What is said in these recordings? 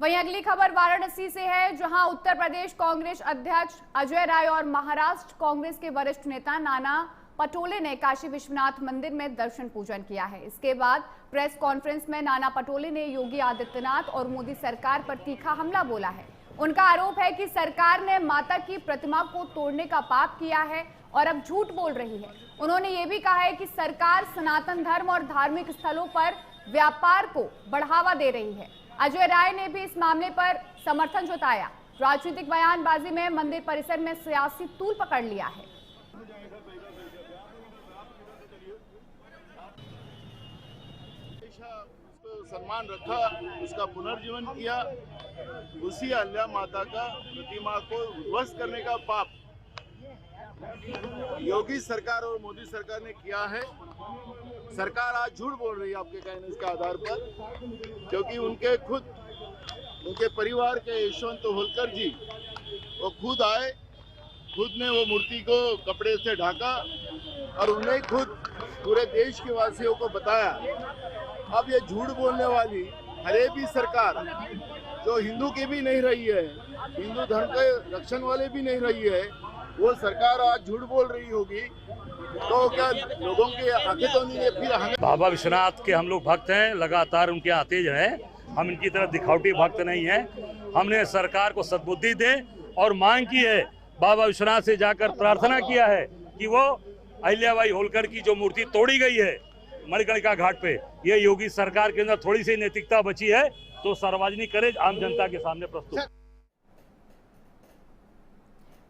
वहीं अगली खबर वाराणसी से है, जहां उत्तर प्रदेश कांग्रेस अध्यक्ष अजय राय और महाराष्ट्र कांग्रेस के वरिष्ठ नेता नाना पटोले ने काशी विश्वनाथ मंदिर में दर्शन पूजन किया है। इसके बाद प्रेस कॉन्फ्रेंस में नाना पटोले ने योगी आदित्यनाथ और मोदी सरकार पर तीखा हमला बोला है। उनका आरोप है कि सरकार ने माता की प्रतिमा को तोड़ने का पाप किया है और अब झूठ बोल रही है। उन्होंने ये भी कहा है कि सरकार सनातन धर्म और धार्मिक स्थलों पर व्यापार को बढ़ावा दे रही है। अजय राय ने भी इस मामले पर समर्थन जताया। राजनीतिक बयानबाजी में मंदिर परिसर में सियासी तूल पकड़ लिया है। उसको सम्मान रखा, उसका पुनर्जीवन किया, उसी अल्लाह माता का प्रतिमा को ध्वस्त करने का पाप योगी सरकार और मोदी सरकार ने किया है। सरकार आज झूठ बोल रही है आपके कहने के आधार पर, क्योंकि उनके परिवार के यशवंत होलकर जी वो खुद आए, खुद ने वो मूर्ति को कपड़े से ढका और उन्हें खुद पूरे देश के वासियों को बताया। अब ये झूठ बोलने वाली हरेबी सरकार जो हिंदू की भी नहीं रही है, हिंदू धर्म के रक्षण वाले भी नहीं रही है, वो सरकार आज झूठ बोल रही होगी तो क्या लोगों की आंखें तो नहीं है? फिर हमें बाबा विश्वनाथ के हम लोग भक्त हैं, लगातार उनके आते जो हैं, हम इनकी तरह दिखावटी भक्त नहीं हैं। हमने सरकार को सद्बुद्धि दे और मांग की है, बाबा विश्वनाथ से जाकर प्रार्थना किया है कि वो अहिल्याबाई होलकर की जो मूर्ति तोड़ी गई है मणिकर्णिका घाट पे, ये योगी सरकार के अंदर थोड़ी सी नैतिकता बची है तो सार्वजनिक करे, आम जनता के सामने प्रस्तुत।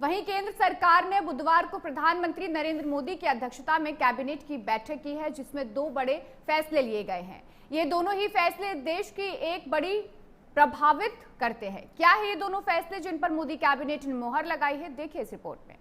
वहीं केंद्र सरकार ने बुधवार को प्रधानमंत्री नरेंद्र मोदी की अध्यक्षता में कैबिनेट की बैठक की है, जिसमें 2 बड़े फैसले लिए गए हैं। ये दोनों ही फैसले देश की एक बड़ी प्रभावित करते हैं। क्या है ये दोनों फैसले जिन पर मोदी कैबिनेट ने मोहर लगाई है, देखिए इस रिपोर्ट में।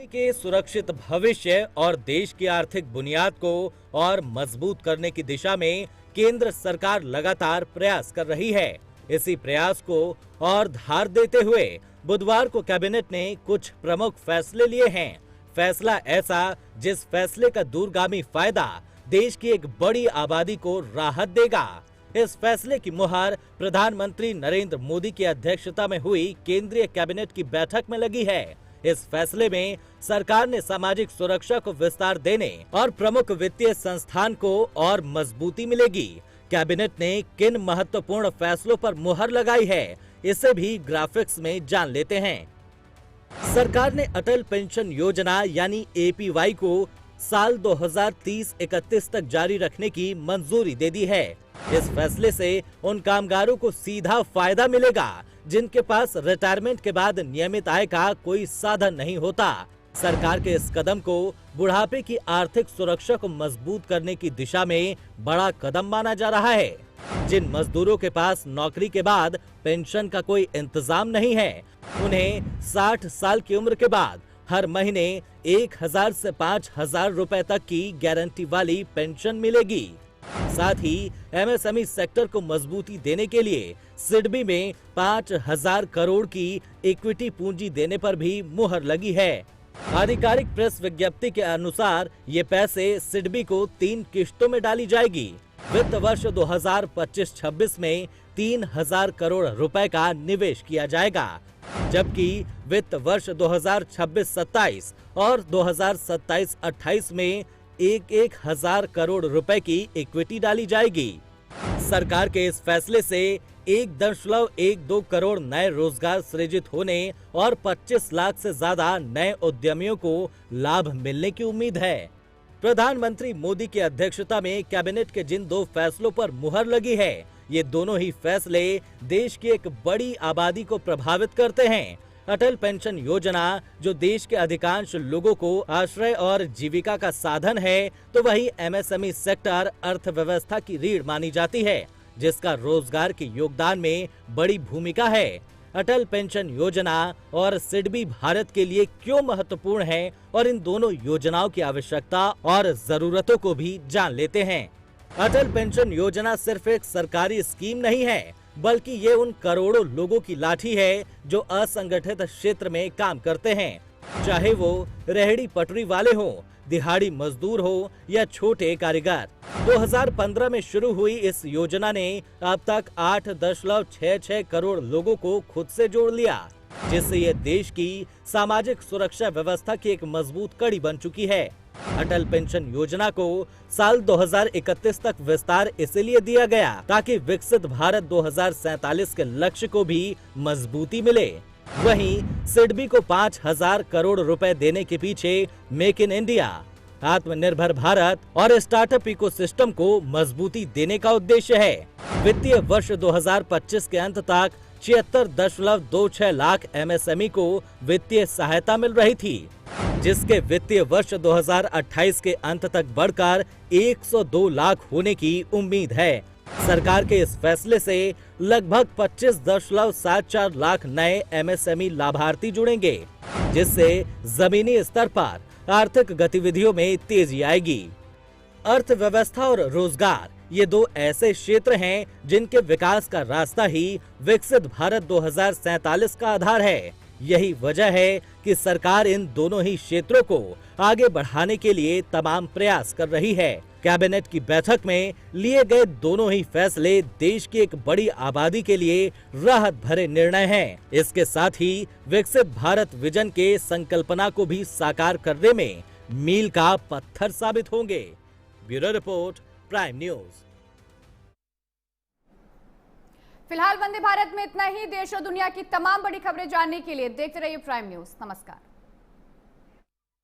के सुरक्षित भविष्य और देश की आर्थिक बुनियाद को और मजबूत करने की दिशा में केंद्र सरकार लगातार प्रयास कर रही है। इसी प्रयास को और धार देते हुए बुधवार को कैबिनेट ने कुछ प्रमुख फैसले लिए हैं। फैसला ऐसा जिस फैसले का दूरगामी फायदा देश की एक बड़ी आबादी को राहत देगा। इस फैसले की मुहर प्रधानमंत्री नरेंद्र मोदी की अध्यक्षता में हुई केंद्रीय कैबिनेट की बैठक में लगी है। इस फैसले में सरकार ने सामाजिक सुरक्षा को विस्तार देने और प्रमुख वित्तीय संस्थान को और मजबूती मिलेगी। कैबिनेट ने किन महत्वपूर्ण फैसलों पर मुहर लगाई है, इसे भी ग्राफिक्स में जान लेते हैं। सरकार ने अटल पेंशन योजना यानी APY को साल 2030-31 तक जारी रखने की मंजूरी दे दी है। इस फैसले से उन कामगारों को सीधा फायदा मिलेगा जिनके पास रिटायरमेंट के बाद नियमित आय का कोई साधन नहीं होता। सरकार के इस कदम को बुढ़ापे की आर्थिक सुरक्षा को मजबूत करने की दिशा में बड़ा कदम माना जा रहा है। जिन मजदूरों के पास नौकरी के बाद पेंशन का कोई इंतजाम नहीं है, उन्हें 60 साल की उम्र के बाद हर महीने 1000 से 5000 रुपए तक की गारंटी वाली पेंशन मिलेगी। साथ ही MSME सेक्टर को मजबूती देने के लिए सिडबी में 5000 करोड़ की इक्विटी पूंजी देने पर भी मुहर लगी है। आधिकारिक प्रेस विज्ञप्ति के अनुसार ये पैसे सिडबी को 3 किश्तों में डाली जाएगी। वित्त वर्ष 2025-26 में 3000 करोड़ रुपए का निवेश किया जाएगा, जबकि वित्त वर्ष 2026-27 और 2027-28 में 1000 करोड़ रुपए की इक्विटी डाली जाएगी। सरकार के इस फैसले से 1.12 करोड़ नए रोजगार सृजित होने और 25 लाख से ज्यादा नए उद्यमियों को लाभ मिलने की उम्मीद है। प्रधानमंत्री मोदी की अध्यक्षता में कैबिनेट के जिन 2 फैसलों पर मुहर लगी है, ये दोनों ही फैसले देश की एक बड़ी आबादी को प्रभावित करते हैं। अटल पेंशन योजना जो देश के अधिकांश लोगों को आश्रय और जीविका का साधन है, तो वही MSME सेक्टर अर्थव्यवस्था की रीढ़ मानी जाती है, जिसका रोजगार के योगदान में बड़ी भूमिका है। अटल पेंशन योजना और सिडबी भारत के लिए क्यों महत्वपूर्ण है और इन दोनों योजनाओं की आवश्यकता और जरूरतों को भी जान लेते हैं। अटल पेंशन योजना सिर्फ एक सरकारी स्कीम नहीं है, बल्कि ये उन करोड़ों लोगों की लाठी है जो असंगठित क्षेत्र में काम करते हैं, चाहे वो रेहड़ी पटरी वाले हों, दिहाड़ी मजदूर हो या छोटे कारीगर। 2015 में शुरू हुई इस योजना ने अब तक 8.66 करोड़ लोगों को खुद से जोड़ लिया, जिससे ये देश की सामाजिक सुरक्षा व्यवस्था की एक मजबूत कड़ी बन चुकी है। अटल पेंशन योजना को साल 2031 तक विस्तार इसलिए दिया गया ताकि विकसित भारत 2047 के लक्ष्य को भी मजबूती मिले। वहीं सिडबी को 5,000 करोड़ रुपए देने के पीछे मेक इन इंडिया, आत्मनिर्भर भारत और स्टार्टअप इकोसिस्टम को मजबूती देने का उद्देश्य है। वित्तीय वर्ष 2025 के अंत तक 76.26 लाख MSME को वित्तीय सहायता मिल रही थी, जिसके वित्तीय वर्ष 2028 के अंत तक बढ़कर 102 लाख होने की उम्मीद है। सरकार के इस फैसले से लगभग 25.74 लाख नए MSME लाभार्थी जुड़ेंगे, जिससे जमीनी स्तर पर आर्थिक गतिविधियों में तेजी आएगी। अर्थव्यवस्था और रोजगार ये दो ऐसे क्षेत्र हैं जिनके विकास का रास्ता ही विकसित भारत 2047 का आधार है। यही वजह है कि सरकार इन दोनों ही क्षेत्रों को आगे बढ़ाने के लिए तमाम प्रयास कर रही है। कैबिनेट की बैठक में लिए गए दोनों ही फैसले देश की एक बड़ी आबादी के लिए राहत भरे निर्णय हैं। इसके साथ ही विकसित भारत विजन के संकल्पना को भी साकार करने में मील का पत्थर साबित होंगे। Bureau report, prime news. फिलहाल वंदे भारत में इतना ही। देश और दुनिया की तमाम बड़ी खबरें जानने के लिए देखते रहिए प्राइम न्यूज। नमस्कार।